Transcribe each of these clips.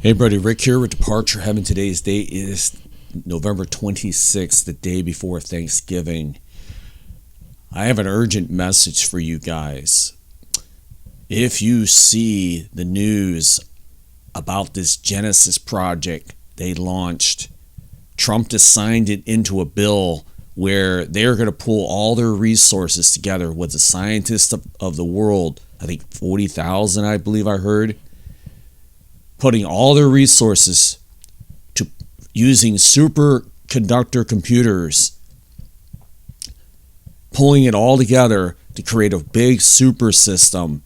Hey, buddy, Rick here with Departure Heaven. Today's date is November 26th, the day before Thanksgiving. I have an urgent message for you guys. If you see the news about this Genesis project they launched, Trump just signed it into a bill where they're going to pull all their resources together with the scientists of the world. I think 40,000, I believe I heard. Putting all their resources to using superconductor computers, pulling it all together to create a big super system.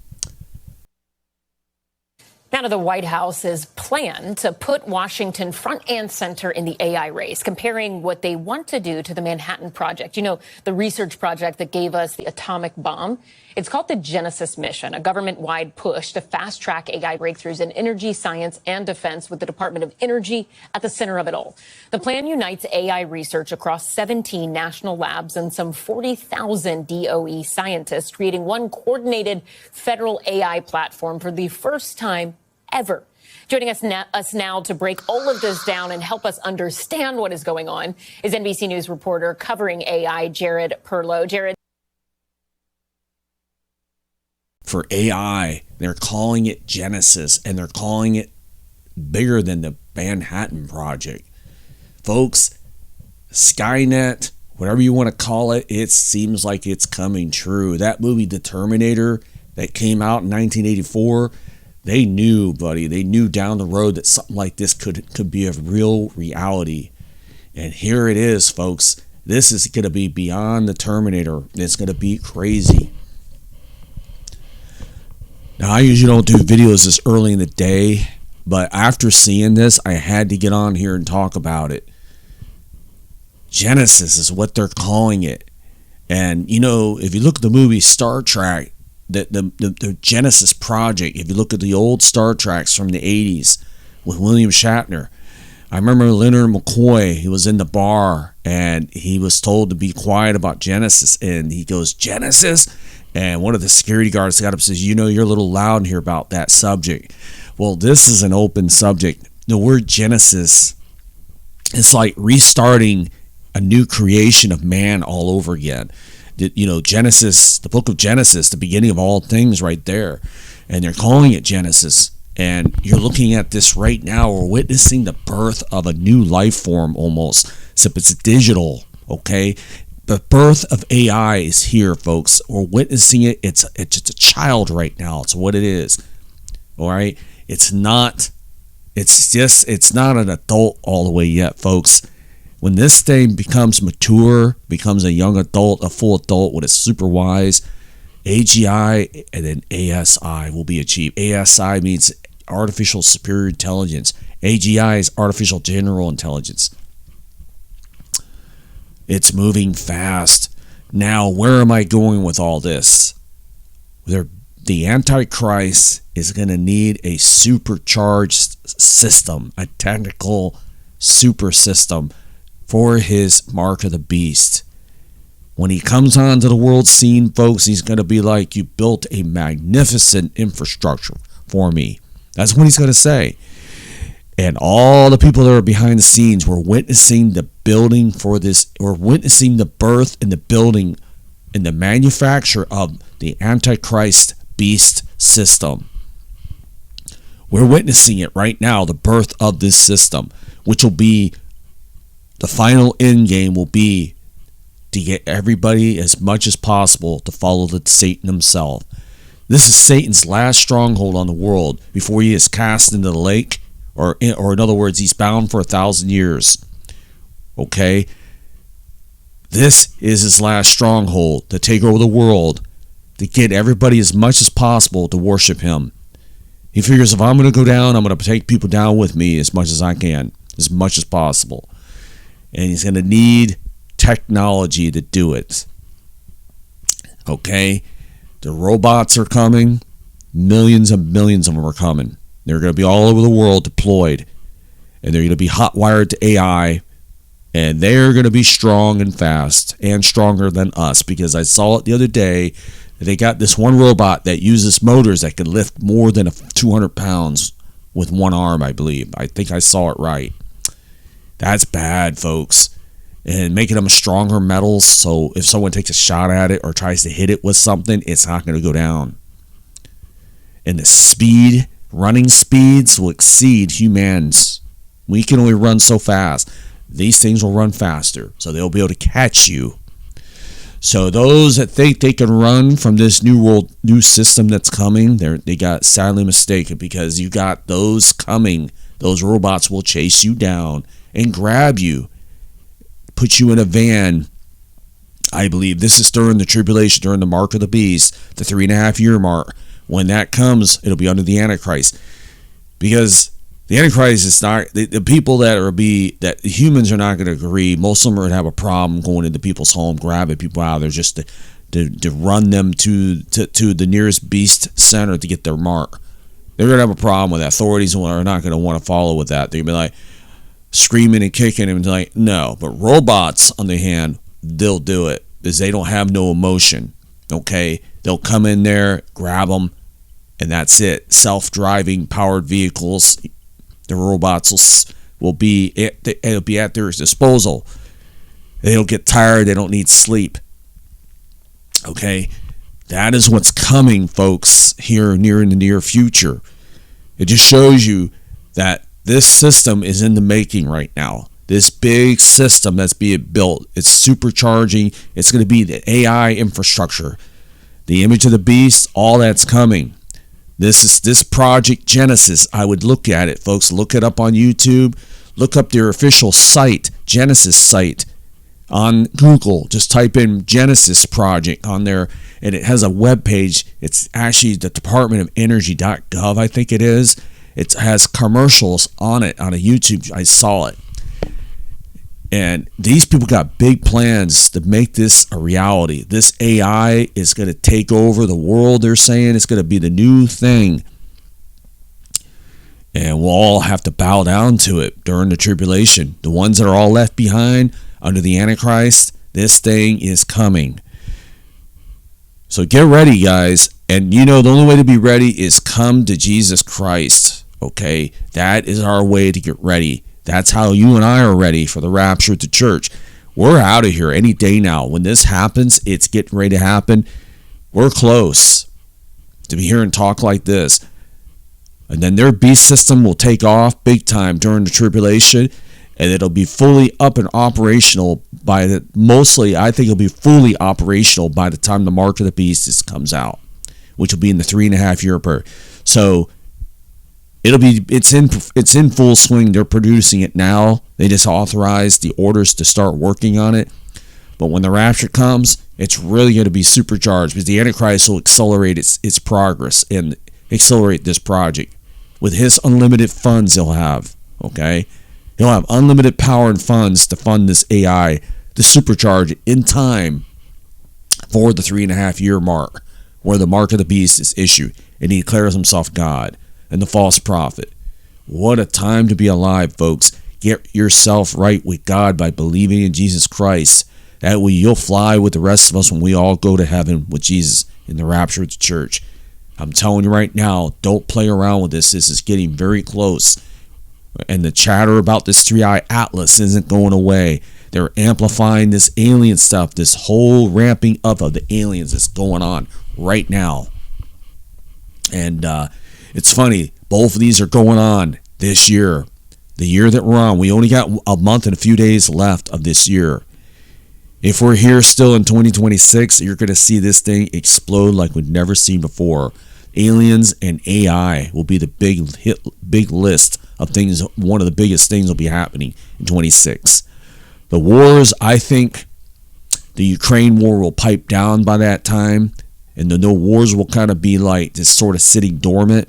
Now to the White House's plan to put Washington front and center in the AI race, comparing what they want to do to the Manhattan Project. You know, the research project that gave us the atomic bomb. It's called the Genesis mission, a government-wide push to fast-track AI breakthroughs in energy, science, and defense, with the Department of Energy at the center of it all. The plan unites AI research across 17 national labs and some 40,000 DOE scientists, creating one coordinated federal AI platform for the first time ever. Joining us now to break all of this down and help us understand what is going on is NBC News reporter covering AI, Jared Perlow. Jared. For AI, they're calling it Genesis, and they're calling it bigger than the Manhattan Project. Folks, Skynet, whatever you want to call it, it seems like it's coming true. That movie, The Terminator, that came out in 1984, they knew, buddy, they knew down the road that something like this could be a real reality. And here it is, folks. This is going to be beyond the Terminator. It's going to be crazy. Now, I usually don't do videos this early in the day, but after seeing this, I had to get on here and talk about it. Genesis is what they're calling it. And, you know, if you look at the movie Star Trek, the Genesis Project, if you look at the old Star Treks from the 80s with William Shatner, I remember Leonard McCoy, he was in the bar, and he was told to be quiet about Genesis, and he goes, Genesis? And one of the security guards got up and says, you know, you're a little loud in here about that subject. Well, this is an open subject. The word Genesis is like restarting a new creation of man all over again. You know, Genesis, the book of Genesis, the beginning of all things right there. And they're calling it Genesis. And you're looking at this right now. We're witnessing the birth of a new life form almost. Except it's digital, okay? The birth of AI is here, folks. We're witnessing it. It's just a child right now. It's what it is. All right? It's not an adult all the way yet, folks. When this thing becomes mature, becomes a young adult, a full adult, when it's super wise, AGI and then ASI will be achieved. ASI means artificial superior intelligence. AGI is artificial general intelligence. It's moving fast. Now, where am I going with all this? The Antichrist is going to need a supercharged system, a technical super system for his mark of the beast. When he comes onto the world scene, folks, he's going to be like, you built a magnificent infrastructure for me. That's what he's going to say. And all the people that are behind the scenes were witnessing the building for this, or witnessing the birth and the building and the manufacture of the Antichrist beast system. We're witnessing it right now, the birth of this system, which will be the final end game, will be to get everybody as much as possible to follow Satan himself. This is Satan's last stronghold on the world before he is cast into the lake. Or in other words, he's bound for 1,000 years. Okay? This is his last stronghold, to take over the world, to get everybody as much as possible to worship him. He figures, if I'm going to go down, I'm going to take people down with me as much as I can, as much as possible. And he's going to need technology to do it. Okay? The robots are coming. Millions and millions of them are coming. They're going to be all over the world deployed. And they're going to be hot-wired to AI. And they're going to be strong and fast and stronger than us. Because I saw it the other day. They got this one robot that uses motors that can lift more than 200 pounds with one arm, I believe. I think I saw it right. That's bad, folks. And making them stronger metals, so if someone takes a shot at it or tries to hit it with something, it's not going to go down. And the running speeds will exceed humans. We can only run so fast. These things will run faster, so they'll be able to catch you. So those that think they can run from this new system that's coming, they got sadly mistaken, because you got those coming. Those robots will chase you down and grab you, put you in a van. I believe this is during the tribulation, during the mark of the beast, the 3.5 year mark. When that comes, it'll be under the Antichrist, because the Antichrist is not the people that humans are not going to agree. Most of them are going to have a problem going into people's home, grabbing people out of there just to run them to the nearest beast center to get their mark. They're going to have a problem with that. Authorities are not going to want to follow with that. They're going to be like screaming and kicking and like, no. But robots, on the hand, they'll do it because they don't have no emotion. Okay, they'll come in there, grab them, and that's it. Self-driving powered vehicles. The robots will be at their disposal. They don't get tired. They don't need sleep. Okay, that is what's coming, folks, here in the near future. It just shows you that this system is in the making right now. This big system that's being built, it's supercharging. It's going to be the AI infrastructure, the image of the beast, all that's coming. This Project Genesis. I would look at it, folks. Look it up on YouTube. Look up their official site, Genesis site, on Google. Just type in Genesis Project on there, and it has a web page. It's actually the Department of Energy.gov, I think it is. It has commercials on it on a YouTube. I saw it. And these people got big plans to make this a reality. This AI is going to take over the world, they're saying. It's going to be the new thing. And we'll all have to bow down to it during the tribulation. The ones that are all left behind under the Antichrist, this thing is coming. So get ready, guys. And the only way to be ready is come to Jesus Christ. Okay? That is our way to get ready. That's how you and I are ready for the rapture of the church. We're out of here any day now. When this happens, it's getting ready to happen. We're close to be hearing talk like this. And then their beast system will take off big time during the tribulation, and it'll be fully up and operational I think it'll be fully operational by the time the mark of the beast comes out, which will be in the 3.5 year period. So it's in full swing. They're producing it now. They just authorized the orders to start working on it. But when the rapture comes, it's really going to be supercharged, because the Antichrist will accelerate its progress and accelerate this project. With his unlimited funds he'll have, okay? He'll have unlimited power and funds to fund this AI, to supercharge it in time for the 3.5 year mark, where the mark of the beast is issued, and he declares himself God and the false prophet. What a time to be alive, folks. Get yourself right with God by believing in Jesus Christ. That way you'll fly with the rest of us when we all go to heaven with Jesus in the rapture of the church. I'm telling you right now, don't play around with this. This is getting very close. And the chatter about this 3-eye atlas isn't going away. They're amplifying this alien stuff, this whole ramping up of the aliens that's going on right now. And it's funny, both of these are going on this year. The year that we're on, we only got a month and a few days left of this year. If we're here still in 2026, you're going to see this thing explode like we've never seen before. Aliens and AI will be the big list of things. One of the biggest things will be happening in 26. The wars, I think the Ukraine war will pipe down by that time, and the no wars will kind of be like just sort of sitting dormant.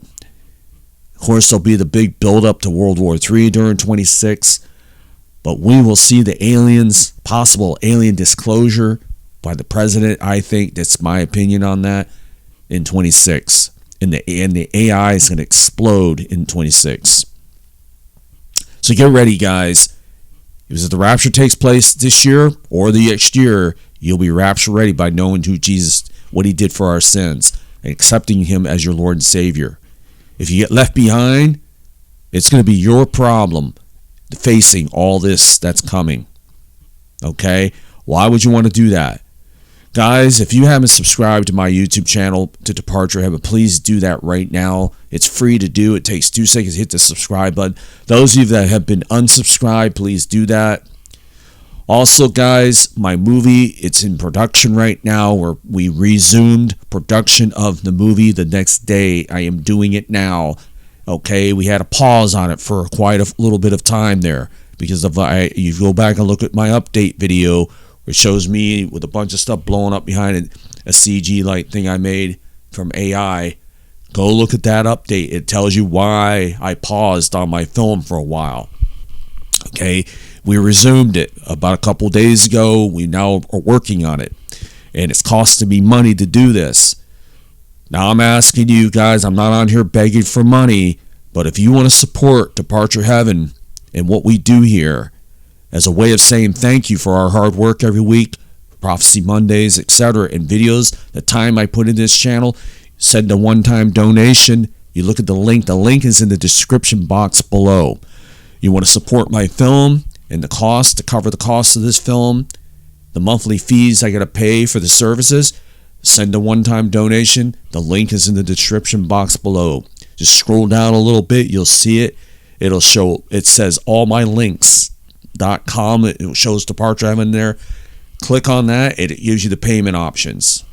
Of course, there'll be the big build-up to World War III during 26, but we will see the aliens, possible alien disclosure by the president. I think that's my opinion on that in 26, and the AI is going to explode in 26. So get ready, guys. If the rapture takes place this year or the next year, you'll be rapture ready by knowing who Jesus, what he did for our sins, and accepting him as your Lord and Savior. If you get left behind, It's going to be your problem facing all this that's coming. Okay? Why would you want to do that? Guys, if you haven't subscribed to my YouTube channel, to Departure Heaven, please do that right now. It's free to do. It takes 2 seconds to hit the subscribe button. Those of you that have been unsubscribed, please do that. Also, guys, my movie, it's in production right now. Where we resumed production of the movie the next day. I am doing it now. Okay, we had a pause on it for quite a little bit of time there because of you go back and look at my update video. It shows me with a bunch of stuff blowing up behind it, a CG light thing I made from AI. Go look at that update. It tells you why I paused on my film for a while. Okay, we resumed it about a couple days ago. We now are working on it, and it's costing me money to do this. Now I'm asking you guys, I'm not on here begging for money, but if you want to support Departure Heaven and what we do here, as a way of saying thank you for our hard work every week, Prophecy Mondays, etc., and videos, the time I put in this channel, send a one-time donation. You look at the link. The link is in the description box below. You want to support my film and the cost, to cover the cost of this film, the monthly fees I got to pay for the services, send a one-time donation. The link is in the description box below. Just scroll down a little bit. You'll see it. It'll show, it says all my links. .com. It shows Departure Heaven there. Click on that. It gives you the payment options.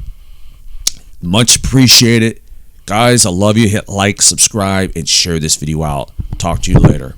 Much appreciated. Guys, I love you. Hit like, subscribe, and share this video out. Talk to you later.